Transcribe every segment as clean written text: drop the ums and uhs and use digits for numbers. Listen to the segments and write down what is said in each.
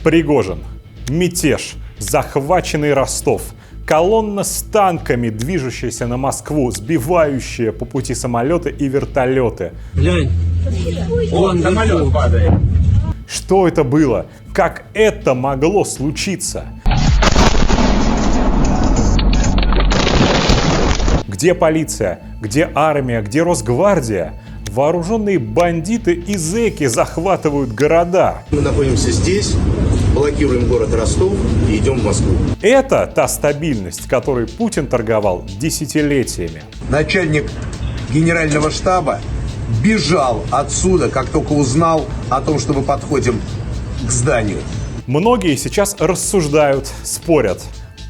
Пригожин, мятеж, захваченный Ростов, колонна с танками, движущаяся на Москву, сбивающая по пути самолеты и вертолеты. Глянь, он самолет падает. Что это было? Как это могло случиться? Где полиция? Где армия? Где Росгвардия? Вооруженные бандиты и зэки захватывают города. Мы находимся здесь, блокируем город Ростов и идем в Москву. Это та стабильность, которой Путин торговал десятилетиями. Начальник генерального штаба бежал отсюда, как только узнал о том, что мы подходим к зданию. Многие сейчас рассуждают, спорят.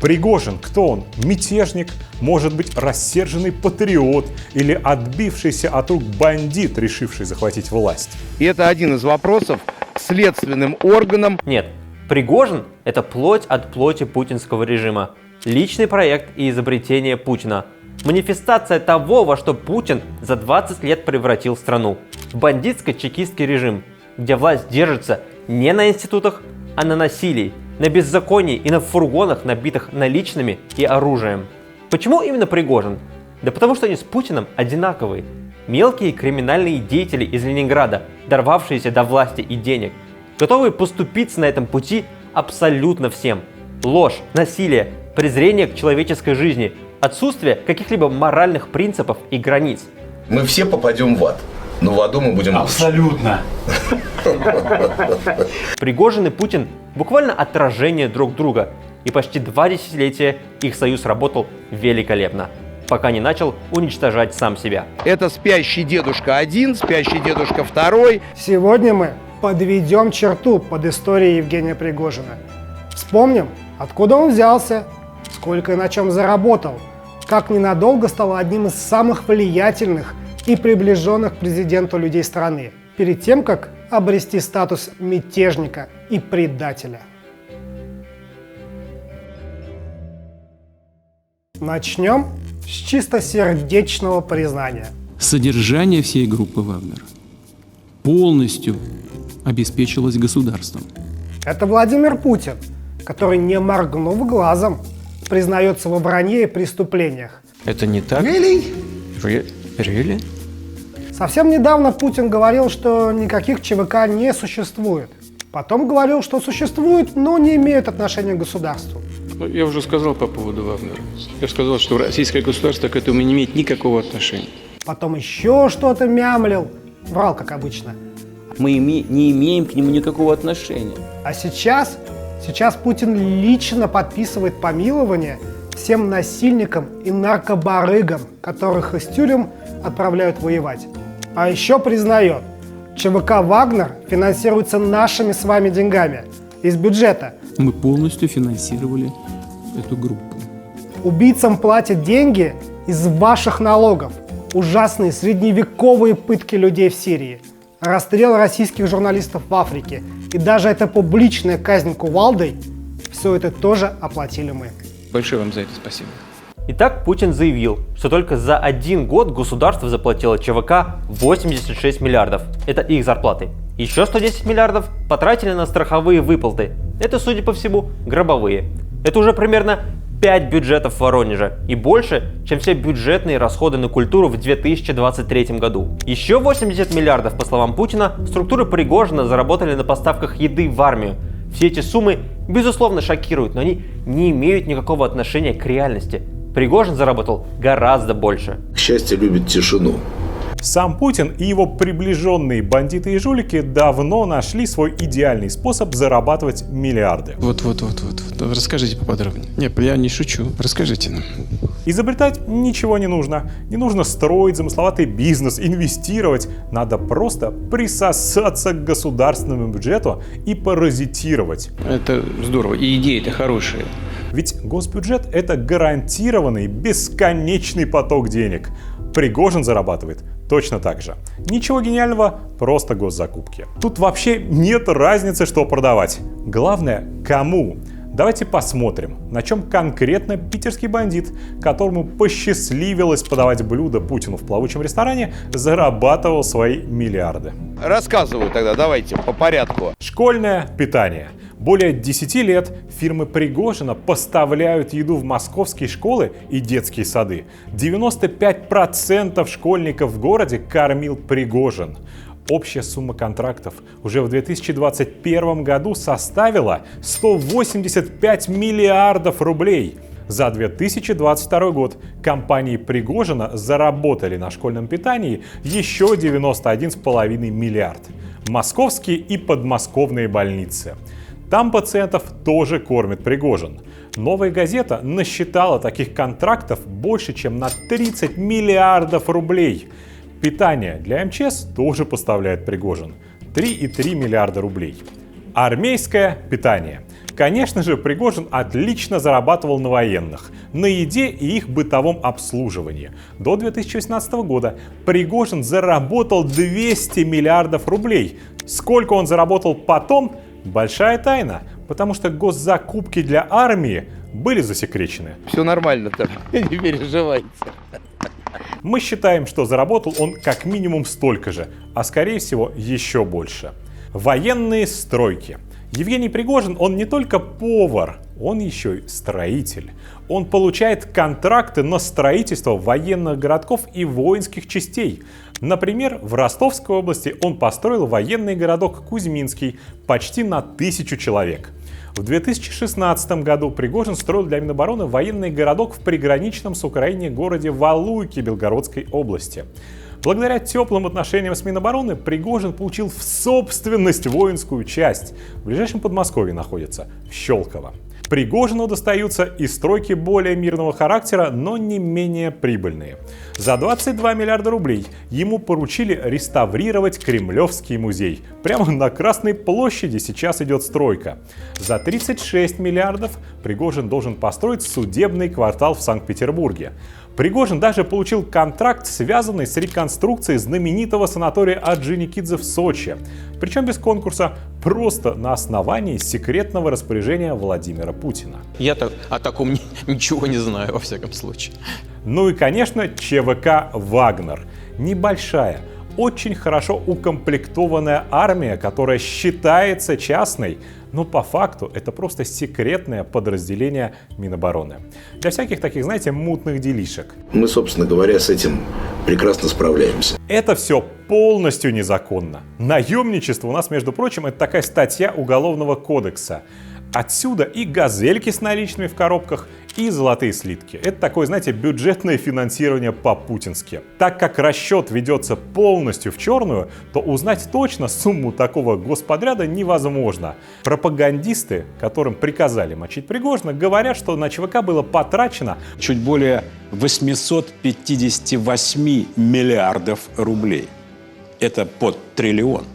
Пригожин, кто он? Мятежник? Может быть, рассерженный патриот? Или отбившийся от рук бандит, решивший захватить власть? И это один из вопросов к следственным органам. Нет, Пригожин – это плоть от плоти путинского режима. Личный проект и изобретение Путина. Манифестация того, во что Путин за 20 лет превратил страну. Бандитско-чекистский режим, где власть держится не на институтах, а на насилии, на беззаконии и на фургонах, набитых наличными и оружием. Почему именно Пригожин? Да потому что они с Путиным одинаковые. Мелкие криминальные деятели из Ленинграда, дорвавшиеся до власти и денег, готовые поступиться на этом пути абсолютно всем. Ложь, насилие, презрение к человеческой жизни, отсутствие каких-либо моральных принципов и границ. Мы все попадем в ад, но в аду мы будем Абсолютно. Пригожин и Путин буквально отражение друг друга, и почти 2 десятилетия их союз работал великолепно, пока не начал уничтожать сам себя. Это спящий дедушка 1, спящий дедушка 2. Сегодня мы подведем черту под историей Евгения Пригожина. Вспомним, откуда он взялся, сколько и на чем заработал, как ненадолго стал одним из самых влиятельных и приближенных к президенту людей страны, перед тем, как обрести статус мятежника и предателя. Начнем с чистосердечного признания. Содержание всей группы «Вагнер» полностью обеспечилось государством. Это Владимир Путин, который, не моргнув глазом, признается во вранье и преступлениях. Это не так? Really? Совсем недавно Путин говорил, что никаких ЧВК не существует. Потом говорил, что существует, но не имеют отношения к государству. Я уже сказал по поводу Вагнера. Я сказал, что российское государство к этому не имеет никакого отношения. Потом еще что-то мямлил. Врал, как обычно. Мы не имеем к нему никакого отношения. А сейчас Путин лично подписывает помилование всем насильникам и наркобарыгам, которых из тюрем отправляют воевать. А еще признает, ЧВК «Вагнер» финансируется нашими с вами деньгами, из бюджета. Мы полностью финансировали эту группу. Убийцам платят деньги из ваших налогов. Ужасные средневековые пытки людей в Сирии. Расстрел российских журналистов в Африке. И даже эта публичная казнь кувалдой, все это тоже оплатили мы. Большое вам за это спасибо. Итак, Путин заявил, что только за 1 год государство заплатило ЧВК 86 миллиардов. Это их зарплаты. Еще 110 миллиардов потратили на страховые выплаты. Это, судя по всему, гробовые. Это уже примерно 5 бюджетов Воронежа и больше, чем все бюджетные расходы на культуру в 2023 году. Еще 80 миллиардов, по словам Путина, структуры Пригожина заработали на поставках еды в армию. Все эти суммы, безусловно, шокируют, но они не имеют никакого отношения к реальности. Пригожин заработал гораздо больше. Счастье любит тишину. Сам Путин и его приближенные бандиты и жулики давно нашли свой идеальный способ зарабатывать миллиарды. Вот. Расскажите поподробнее. Нет, я не шучу. Расскажите нам. Изобретать ничего не нужно. Не нужно строить замысловатый бизнес, инвестировать. Надо просто присосаться к государственному бюджету и паразитировать. Это здорово. И идея-то хорошая. Ведь госбюджет – это гарантированный бесконечный поток денег. Пригожин зарабатывает точно так же. Ничего гениального, просто госзакупки. Тут вообще нет разницы, что продавать. Главное, кому. Давайте посмотрим, на чем конкретно питерский бандит, которому посчастливилось подавать блюдо Путину в плавучем ресторане, зарабатывал свои миллиарды. Рассказываю тогда, давайте, по порядку. Школьное питание. Более 10 лет фирмы Пригожина поставляют еду в московские школы и детские сады. 95% школьников в городе кормил Пригожин. Общая сумма контрактов уже в 2021 году составила 185 миллиардов рублей. За 2022 год компании Пригожина заработали на школьном питании еще 91,5 миллиард. Московские и подмосковные больницы. Там пациентов тоже кормит Пригожин. «Новая газета» насчитала таких контрактов больше, чем на 30 миллиардов рублей. Питание для МЧС тоже поставляет Пригожин. 3,3 миллиарда рублей. Армейское питание. Конечно же, Пригожин отлично зарабатывал на военных, на еде и их бытовом обслуживании. До 2018 года Пригожин заработал 200 миллиардов рублей. Сколько он заработал потом – большая тайна, потому что госзакупки для армии были засекречены. Все нормально там, не переживайте. Мы считаем, что заработал он как минимум столько же, а скорее всего еще больше. Военные стройки. Евгений Пригожин, он не только повар, он еще и строитель. Он получает контракты на строительство военных городков и воинских частей. Например, в Ростовской области он построил военный городок Кузьминский почти на 1000 человек. В 2016 году Пригожин строил для Минобороны военный городок в приграничном с Украиной городе Валуйки Белгородской области. Благодаря теплым отношениям с Минобороны Пригожин получил в собственность воинскую часть. В ближайшем Подмосковье находится, в Щелково. Пригожину достаются и стройки более мирного характера, но не менее прибыльные. За 22 миллиарда рублей ему поручили реставрировать Кремлевский музей. Прямо на Красной площади сейчас идет стройка. За 36 миллиардов Пригожин должен построить судебный квартал в Санкт-Петербурге. Пригожин даже получил контракт, связанный с реконструкцией знаменитого санатория Орджоникидзе в Сочи. Причем без конкурса, просто на основании секретного распоряжения Владимира Путина. Я-то о таком ничего не знаю, во всяком случае. Ну и, конечно, ЧВК «Вагнер». Небольшая, очень хорошо укомплектованная армия, которая считается частной, но по факту это просто секретное подразделение Минобороны. Для всяких таких, знаете, мутных делишек. Мы, собственно говоря, с этим прекрасно справляемся. Это все полностью незаконно. Наемничество у нас, между прочим, это такая статья Уголовного кодекса. Отсюда и газельки с наличными в коробках, и золотые слитки. Это такое, знаете, бюджетное финансирование по-путински. Так как расчет ведется полностью в черную, то узнать точно сумму такого господряда невозможно. Пропагандисты, которым приказали мочить Пригожина, говорят, что на ЧВК было потрачено чуть более 858 миллиардов рублей. Это под триллион.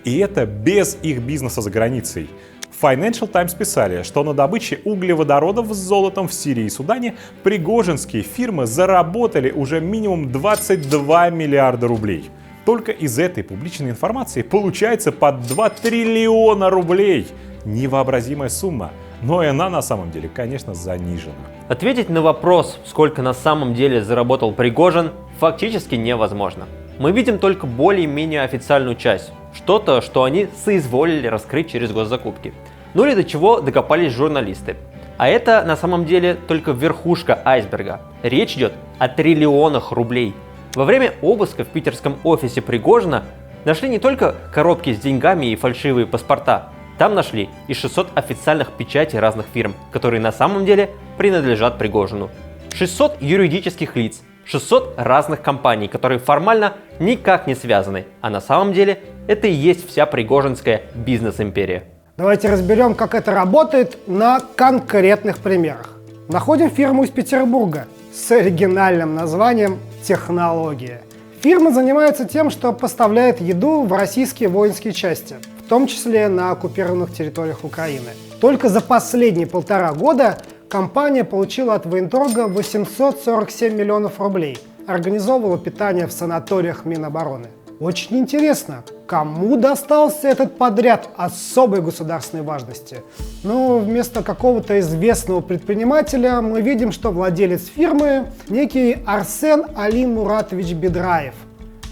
И это без их бизнеса за границей. В Financial Times писали, что на добыче углеводородов с золотом в Сирии и Судане пригожинские фирмы заработали уже минимум 22 миллиарда рублей. Только из этой публичной информации получается под 2 триллиона рублей. Невообразимая сумма, но и она на самом деле, конечно, занижена. Ответить на вопрос, сколько на самом деле заработал Пригожин, фактически невозможно. Мы видим только более-менее официальную часть. Что-то, что они соизволили раскрыть через госзакупки. Ну или до чего докопались журналисты. А это на самом деле только верхушка айсберга. Речь идет о триллионах рублей. Во время обыска в питерском офисе Пригожина нашли не только коробки с деньгами и фальшивые паспорта. Там нашли и 600 официальных печатей разных фирм, которые на самом деле принадлежат Пригожину. 600 юридических лиц, 600 разных компаний, которые формально никак не связаны, а на самом деле это и есть вся пригожинская бизнес-империя. Давайте разберем, как это работает на конкретных примерах. Находим фирму из Петербурга с оригинальным названием «Технология». Фирма занимается тем, что поставляет еду в российские воинские части, в том числе на оккупированных территориях Украины. Только за последние 1,5 года компания получила от военторга 847 миллионов рублей, организовывала питание в санаториях Минобороны. Очень интересно, кому достался этот подряд особой государственной важности? Ну, вместо какого-то известного предпринимателя мы видим, что владелец фирмы некий Арсен Али Муратович Бедраев.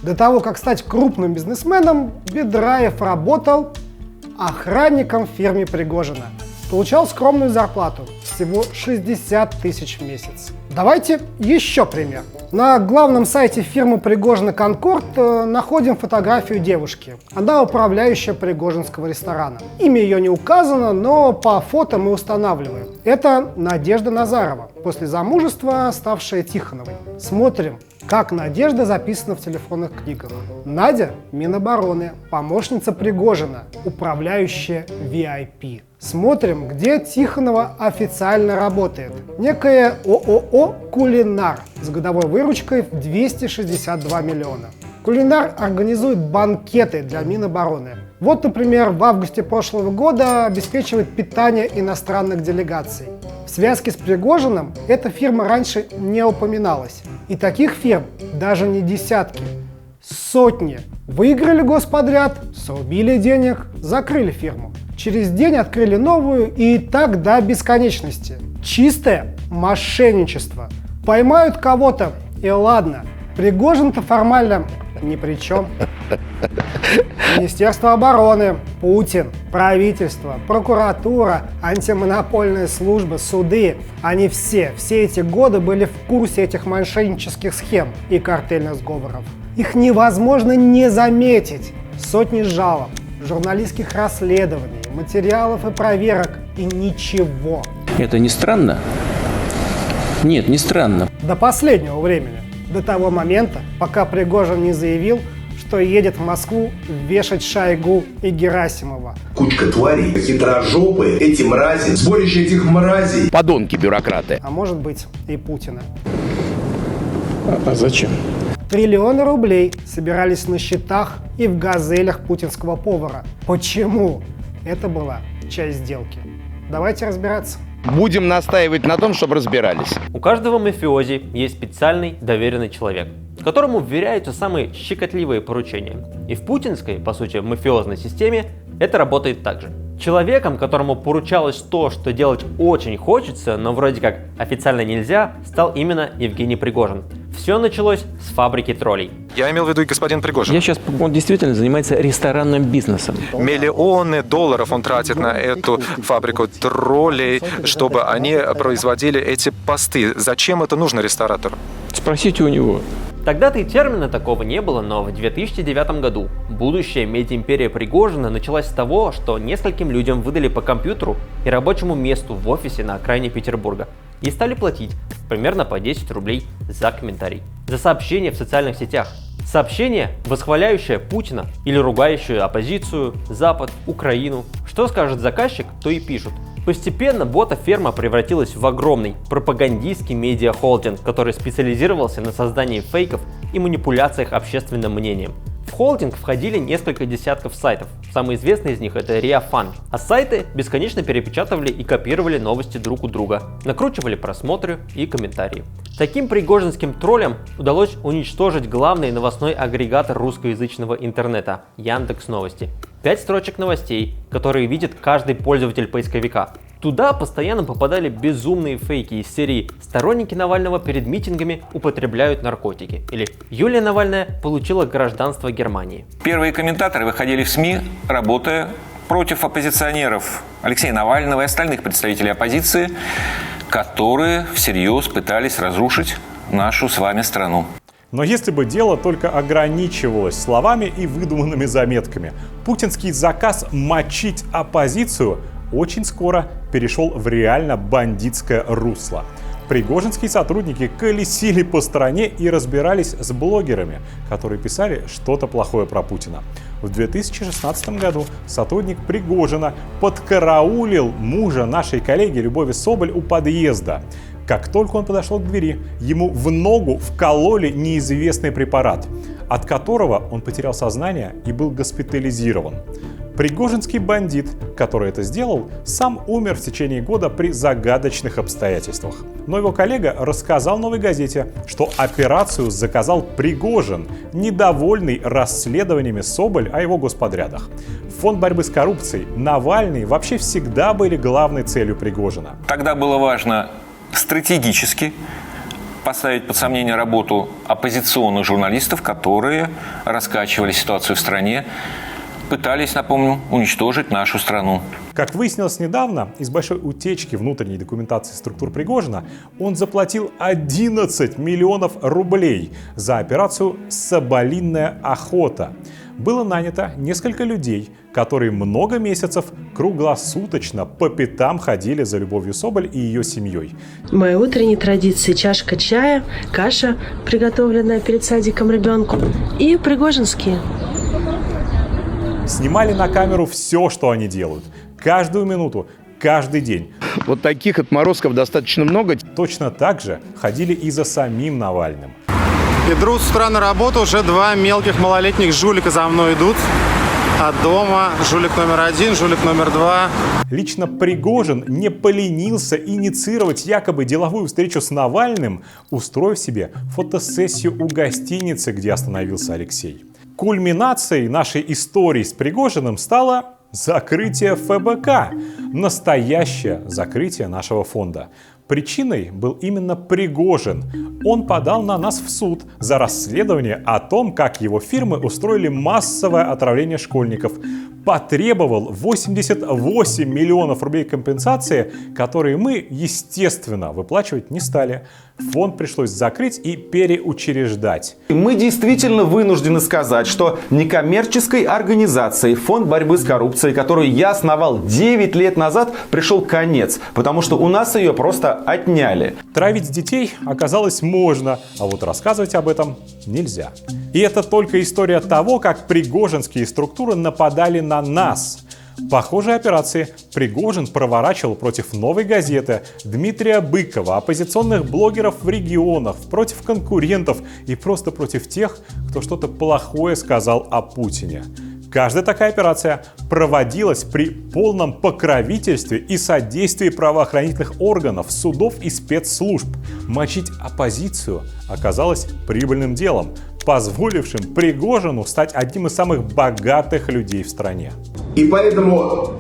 До того, как стать крупным бизнесменом, Бедраев работал охранником в фирме Пригожина. Получал скромную зарплату, всего 60 тысяч в месяц. Давайте еще пример. На главном сайте фирмы Пригожина «Конкорд» находим фотографию девушки. Она управляющая Пригожинского ресторана. Имя ее не указано, но по фото мы устанавливаем. Это Надежда Назарова, после замужества ставшая Тихоновой. Смотрим, как Надежда записана в телефонных книгах. Надя – Минобороны, помощница Пригожина, управляющая VIP. Смотрим, где Тихонова официально работает. Некое ООО «Кулинар» с годовой выручкой в 262 миллиона. «Кулинар» организует банкеты для Минобороны. Вот, например, в августе прошлого года обеспечивает питание иностранных делегаций. В связке с Пригожиным эта фирма раньше не упоминалась. И таких фирм даже не десятки, сотни. Выиграли господряд, срубили денег, закрыли фирму. Через день открыли новую и так до бесконечности. Чистое мошенничество. Поймают кого-то, и ладно. Пригожин-то формально ни при чем. Министерство обороны, Путин, правительство, прокуратура, антимонопольная служба, суды. Они все эти годы были в курсе этих мошеннических схем и картельных сговоров. Их невозможно не заметить. Сотни жалоб, журналистских расследований, материалов и проверок, и ничего. Это не странно? Нет, не странно. До последнего времени. До того момента, пока Пригожин не заявил, что едет в Москву вешать Шойгу и Герасимова. Кучка тварей, хитрожопые, эти мрази, сборище этих мразей. Подонки-бюрократы. А может быть и Путина. А зачем? Триллионы рублей собирались на счетах и в газелях путинского повара. Почему? Это была часть сделки. Давайте разбираться. Будем настаивать на том, чтобы разбирались. У каждого мафиози есть специальный доверенный человек, которому вверяются самые щекотливые поручения. И в путинской, по сути, мафиозной системе это работает так же. Человеком, которому поручалось то, что делать очень хочется, но вроде как официально нельзя, стал именно Евгений Пригожин. Все началось с фабрики троллей. Я имел в виду и господин Пригожин. Он действительно занимается ресторанным бизнесом. Миллионы долларов он тратит на эту фабрику троллей, чтобы они производили эти посты. Зачем это нужно ресторатору? Спросите у него. Тогда-то и термина такого не было, но в 2009 году будущая медиаимперия Пригожина началась с того, что нескольким людям выдали по компьютеру и рабочему месту в офисе на окраине Петербурга и стали платить примерно по 10 рублей за комментарий, за сообщение в социальных сетях. Сообщение, восхваляющее Путина или ругающее оппозицию, Запад, Украину. Что скажет заказчик, то и пишут. Постепенно бота-ферма превратилась в огромный пропагандистский медиа-холдинг, который специализировался на создании фейков и манипуляциях общественным мнением. В холдинг входили несколько десятков сайтов. Самый известный из них — это RiaFan. А сайты бесконечно перепечатывали и копировали новости друг у друга, накручивали просмотры и комментарии. Таким пригожинским троллям удалось уничтожить главный новостной агрегатор русскоязычного интернета — Яндекс.Новости. 5 строчек новостей, которые видит каждый пользователь поисковика. Туда постоянно попадали безумные фейки из серии «Сторонники Навального перед митингами употребляют наркотики» или «Юлия Навальная получила гражданство Германии». Первые комментаторы выходили в СМИ, работая против оппозиционеров Алексея Навального и остальных представителей оппозиции, которые всерьез пытались разрушить нашу с вами страну. Но если бы дело только ограничивалось словами и выдуманными заметками, путинский заказ мочить оппозицию очень скоро перешел в реально бандитское русло. Пригожинские сотрудники колесили по стране и разбирались с блогерами, которые писали что-то плохое про Путина. В 2016 году сотрудник Пригожина подкараулил мужа нашей коллеги Любови Соболь у подъезда. Как только он подошел к двери, ему в ногу вкололи неизвестный препарат, от которого он потерял сознание и был госпитализирован. Пригожинский бандит, который это сделал, сам умер в течение года при загадочных обстоятельствах. Но его коллега рассказал «Новой газете», что операцию заказал Пригожин, недовольный расследованиями Соболь о его господрядах. Фонд борьбы с коррупцией, Навальный вообще всегда были главной целью Пригожина. Тогда было важно стратегически поставить под сомнение работу оппозиционных журналистов, которые раскачивали ситуацию в стране пытались, напомню, уничтожить нашу страну. Как выяснилось недавно, из большой утечки внутренней документации структур Пригожина он заплатил 11 миллионов рублей за операцию «Соболиная охота». Было нанято несколько людей, которые много месяцев круглосуточно по пятам ходили за Любовью Соболь и ее семьей. Моей утренней традиции чашка чая, каша, приготовленная перед садиком ребенку, и пригожинские. Снимали на камеру все, что они делают. Каждую минуту, каждый день. Вот таких отморозков достаточно много. Точно так же ходили и за самим Навальным. Иду с утра на работу, уже 2 мелких малолетних жулика за мной идут. От дома жулик номер 1, жулик номер 2. Лично Пригожин не поленился инициировать якобы деловую встречу с Навальным, устроив себе фотосессию у гостиницы, где остановился Алексей. Кульминацией нашей истории с Пригожиным стало закрытие ФБК. Настоящее закрытие нашего фонда. Причиной был именно Пригожин. Он подал на нас в суд за расследование о том, как его фирмы устроили массовое отравление школьников. Потребовал 88 миллионов рублей компенсации, которые мы, естественно, выплачивать не стали. Фонд пришлось закрыть и переучреждать. Мы действительно вынуждены сказать, что некоммерческой организации Фонд борьбы с коррупцией, которую я основал 9 лет назад, пришел конец, потому что у нас ее просто отняли. Травить детей оказалось можно, а вот рассказывать об этом нельзя. И это только история того, как пригожинские структуры нападали на нас. Похожие операции Пригожин проворачивал против «Новой газеты», Дмитрия Быкова, оппозиционных блогеров в регионах, против конкурентов и просто против тех, кто что-то плохое сказал о Путине. Каждая такая операция проводилась при полном покровительстве и содействии правоохранительных органов, судов и спецслужб. Мочить оппозицию оказалось прибыльным делом, позволившим Пригожину стать одним из самых богатых людей в стране. И поэтому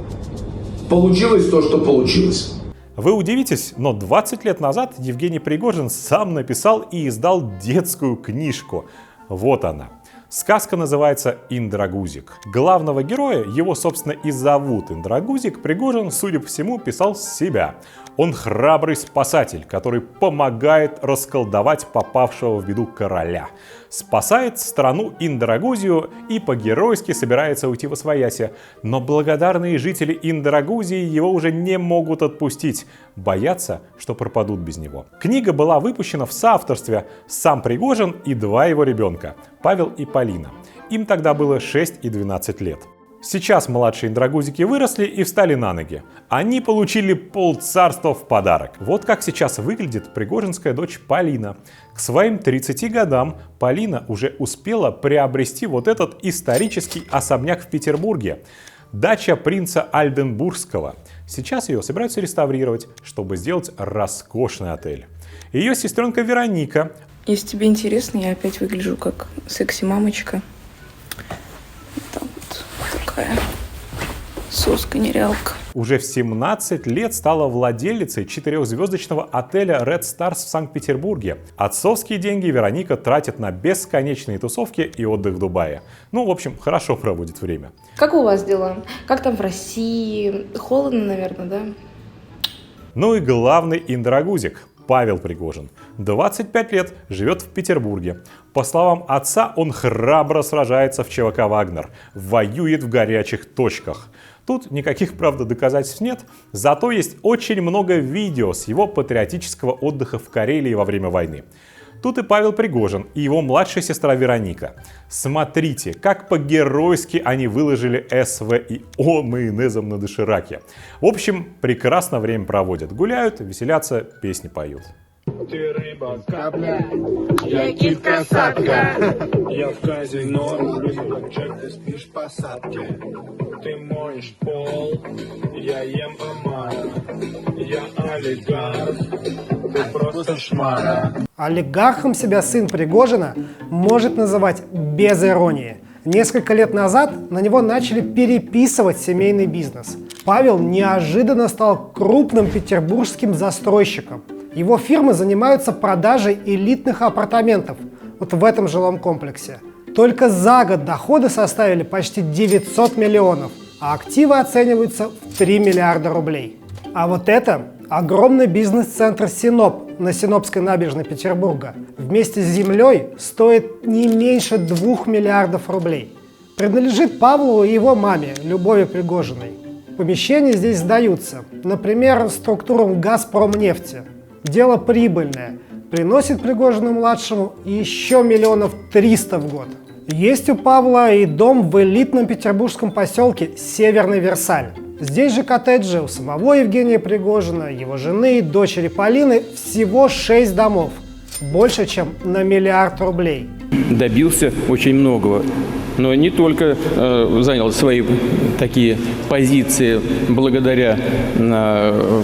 получилось то, что получилось. Вы удивитесь, но 20 лет назад Евгений Пригожин сам написал и издал детскую книжку. Вот она. Сказка называется «Индрагузик». Главного героя, его, собственно, и зовут Индрагузик, Пригожин, судя по всему, писал с себя. Он храбрый спасатель, который помогает расколдовать попавшего в беду короля. Спасает страну Индрагузию и по-геройски собирается уйти восвояси. Но благодарные жители Индрагузии его уже не могут отпустить. Боятся, что пропадут без него. Книга была выпущена в соавторстве сам Пригожин и 2 его ребенка – Павел и Полина. Им тогда было 6 и 12 лет. Сейчас младшие индрагузики выросли и встали на ноги. Они получили полцарства в подарок. Вот как сейчас выглядит пригожинская дочь Полина. К своим 30 годам Полина уже успела приобрести вот этот исторический особняк в Петербурге. Дача принца Альденбургского. Сейчас ее собираются реставрировать, чтобы сделать роскошный отель. Ее сестренка Вероника. Если тебе интересно, я опять выгляжу как секси-мамочка. Такая соска-нерялка. Уже в 17 лет стала владелицей 4-звездочного отеля Red Stars в Санкт-Петербурге. Отцовские деньги Вероника тратит на бесконечные тусовки и отдых в Дубае. Ну, в общем, хорошо проводит время. Как у вас дела? Как там в России? Холодно, наверное, да? Ну и главный индрагузик Павел Пригожин. 25 лет, живет в Петербурге. По словам отца, он храбро сражается в ЧВК «Вагнер», воюет в горячих точках. Тут никаких, правда, доказательств нет, зато есть очень много видео с его патриотического отдыха в Карелии во время войны. Тут и Павел Пригожин, и его младшая сестра Вероника. Смотрите, как по-геройски они выложили СВ и О майонезом на дошираке. В общем, прекрасно время проводят. Гуляют, веселятся, песни поют. Ты рыба, капля, я кит-касатка. Я в казино рублюсь, блэкджек, ты спишь в посадке. Ты моешь пол, я ем омара. Я олигарх, ты просто шмара. Олигархом себя сын Пригожина может называть без иронии. Несколько лет назад на него начали переписывать семейный бизнес. Павел неожиданно стал крупным петербургским застройщиком. Его фирмы занимаются продажей элитных апартаментов вот в этом жилом комплексе. Только за год доходы составили почти 900 миллионов, а активы оцениваются в 3 миллиарда рублей. А вот это огромный бизнес-центр Синоп на Синопской набережной Петербурга. Вместе с землей стоит не меньше 2 миллиардов рублей. Принадлежит Павлову и его маме, Любови Пригожиной. Помещения здесь сдаются, например, структурам «Газпромнефти». Дело прибыльное, приносит Пригожину-младшему еще 1 300 000 в год. Есть у Павла и дом в элитном петербургском поселке Северный Версаль. Здесь же коттеджи у самого Евгения Пригожина, его жены и дочери Полины всего 6 домов. Больше, чем на 1 миллиард рублей. Добился очень многого. Но не только занял свои такие позиции благодаря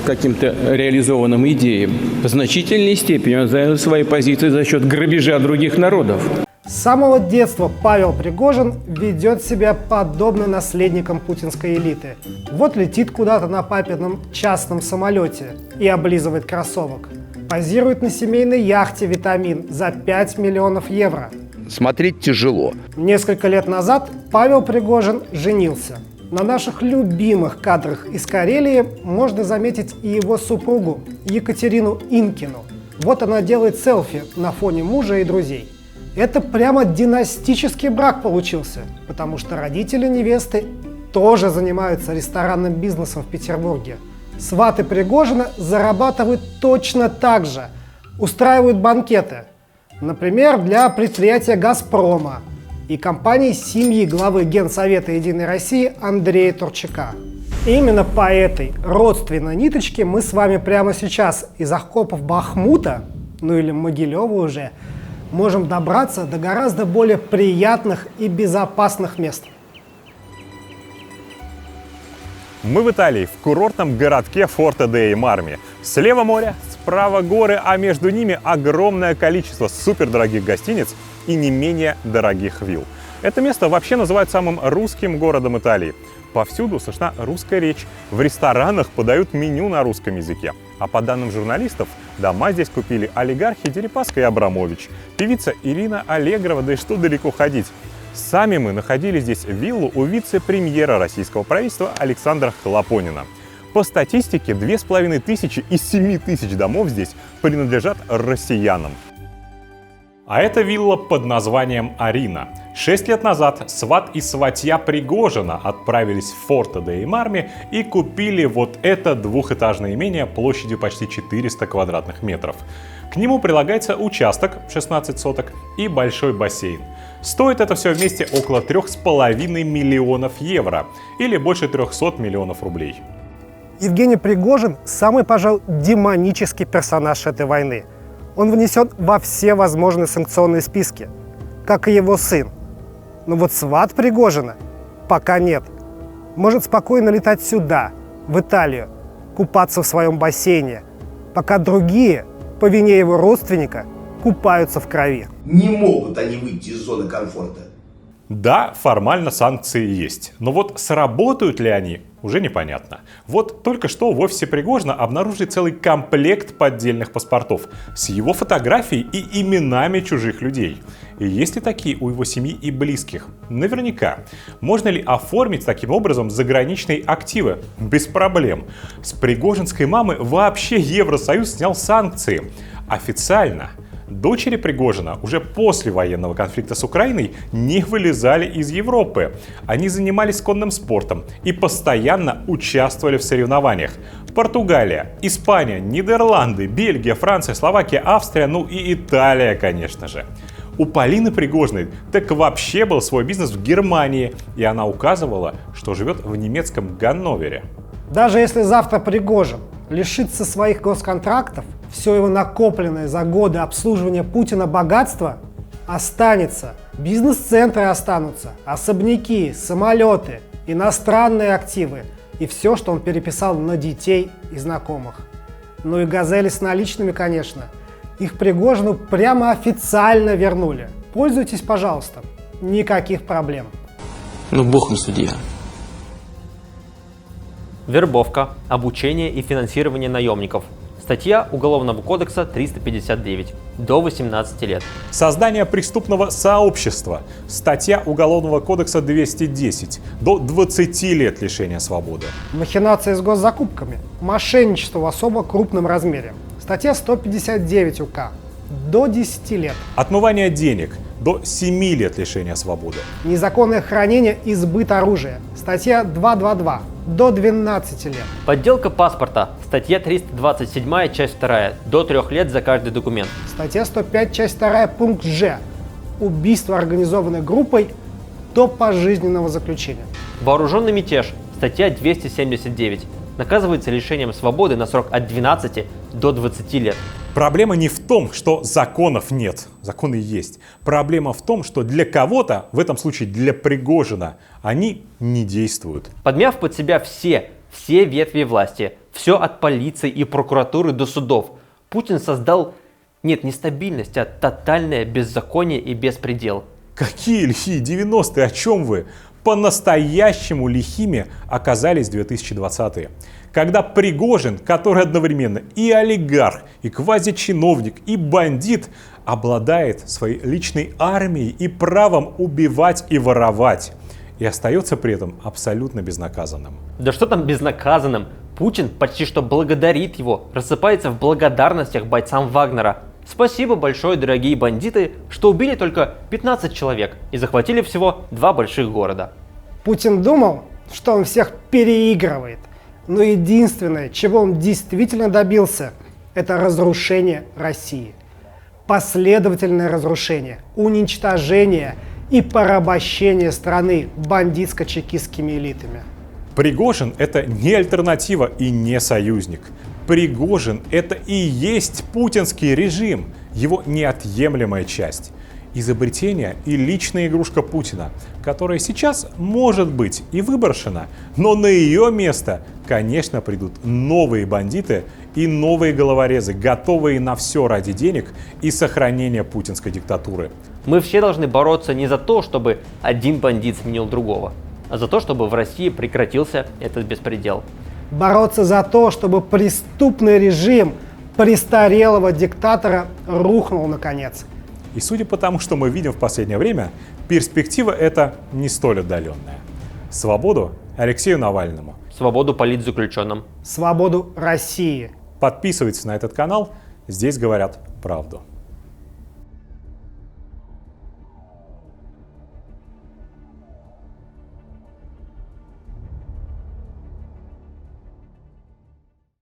каким-то реализованным идеям. В значительной степени он занял свои позиции за счет грабежа других народов. С самого детства Павел Пригожин ведет себя подобно наследникам путинской элиты. Вот летит куда-то на папином частном самолете и облизывает кроссовок. Позирует на семейной яхте «Витамин» за 5 миллионов евро. Смотреть тяжело. Несколько лет назад Павел Пригожин женился. На наших любимых кадрах из Карелии можно заметить и его супругу Екатерину Инкину. Вот она делает селфи на фоне мужа и друзей. Это прямо династический брак получился, потому что родители невесты тоже занимаются ресторанным бизнесом в Петербурге. Сваты Пригожина зарабатывают точно так же, устраивают банкеты. Например, для предприятия «Газпрома» и компании семьи главы Генсовета «Единой России» Андрея Турчака. Именно по этой родственной ниточке мы с вами прямо сейчас из окопов Бахмута, ну или Могилева уже, можем добраться до гораздо более приятных и безопасных мест. Мы в Италии, в курортном городке Форте-де-Марми. Слева море, справа горы, а между ними огромное количество супердорогих гостиниц и не менее дорогих вилл. Это место вообще называют самым русским городом Италии. Повсюду слышна русская речь, в ресторанах подают меню на русском языке. А по данным журналистов, дома здесь купили олигархи Дерипаска и Абрамович, певица Ирина Аллегрова, да и что далеко ходить. Сами мы находили здесь виллу у вице-премьера российского правительства Александра Хлопонина. По статистике, 2500 из 7000 домов здесь принадлежат россиянам. А это вилла под названием «Арина». 6 лет назад сват и сватья Пригожина отправились в Форте-де-Марми и купили вот это двухэтажное имение площадью почти 400 квадратных метров. К нему прилагается участок 16 соток и большой бассейн. Стоит это все вместе около 3,5 миллионов евро или больше 300 миллионов рублей. Евгений Пригожин – самый, пожалуй, демонический персонаж этой войны. Он внесен во все возможные санкционные списки, как и его сын. Но вот сват Пригожина пока нет. Может спокойно летать сюда, в Италию, купаться в своем бассейне, пока другие, по вине его родственника, купаются в крови. Не могут они выйти из зоны комфорта. Да, формально санкции есть, но вот сработают ли они, уже непонятно. Вот только что в офисе Пригожина обнаружили целый комплект поддельных паспортов с его фотографией и именами чужих людей. И есть ли такие у его семьи и близких? Наверняка. Можно ли оформить таким образом заграничные активы? Без проблем. С пригожинской мамы вообще Евросоюз снял санкции. Официально. Дочери Пригожина уже после военного конфликта с Украиной не вылезали из Европы. Они занимались конным спортом и постоянно участвовали в соревнованиях. Португалия, Испания, Нидерланды, Бельгия, Франция, Словакия, Австрия, ну и Италия, конечно же. У Полины Пригожиной так вообще был свой бизнес в Германии, и она указывала, что живет в немецком Ганновере. Даже если завтра Пригожин лишится своих госконтрактов, все его накопленное за годы обслуживания Путина богатство останется. Бизнес-центры останутся, особняки, самолеты, иностранные активы и все, что он переписал на детей и знакомых. Ну и газели с наличными, конечно. Их Пригожину прямо официально вернули. Пользуйтесь, пожалуйста. Никаких проблем. Ну, бог им судья. Вербовка, обучение и финансирование наемников. Статья Уголовного кодекса 359 до 18 лет. Создание преступного сообщества. Статья Уголовного кодекса 210 до 20 лет лишения свободы. Махинации с госзакупками. Мошенничество в особо крупном размере. Статья 159 УК. До 10 лет. Отмывание денег. До 7 лет лишения свободы. Незаконное хранение и сбыт оружия. Статья 222. До 12 лет. Подделка паспорта. Статья 327, часть 2. До 3 лет за каждый документ. Статья 105, часть 2, пункт Ж. Убийство организованной группой до пожизненного заключения. Вооруженный мятеж. Статья 279. Наказывается лишением свободы на срок от 12 до 20 лет. Проблема не в том, что законов нет. Законы есть. Проблема в том, что для кого-то, в этом случае для Пригожина, они не действуют. Подмяв под себя все ветви власти, все от полиции и прокуратуры до судов, Путин создал, нет, не стабильность, а тотальное беззаконие и беспредел. Какие лихие 90-е, о чем вы? По-настоящему лихими оказались 2020-е. Когда Пригожин, который одновременно и олигарх, и квазичиновник, и бандит, обладает своей личной армией и правом убивать и воровать, и остается при этом абсолютно безнаказанным. Да что там безнаказанным? Путин почти что благодарит его, рассыпается в благодарностях бойцам Вагнера. Спасибо большое, дорогие бандиты, что убили только 15 человек и захватили всего 2 больших города. Путин думал, что он всех переигрывает. Но единственное, чего он действительно добился, это разрушение России. Последовательное разрушение, уничтожение и порабощение страны бандитско-чекистскими элитами. Пригожин — это не альтернатива и не союзник. Пригожин — это и есть путинский режим, его неотъемлемая часть. Изобретение и личная игрушка Путина, которая сейчас может быть и выброшена, но на ее место, конечно, придут новые бандиты и новые головорезы, готовые на все ради денег и сохранения путинской диктатуры. Мы все должны бороться не за то, чтобы один бандит сменил другого, а за то, чтобы в России прекратился этот беспредел. Бороться за то, чтобы преступный режим престарелого диктатора рухнул наконец. И судя по тому, что мы видим в последнее время, перспектива эта не столь отдаленная. Свободу Алексею Навальному. Свободу политзаключенным. Свободу России. Подписывайтесь на этот канал, здесь говорят правду.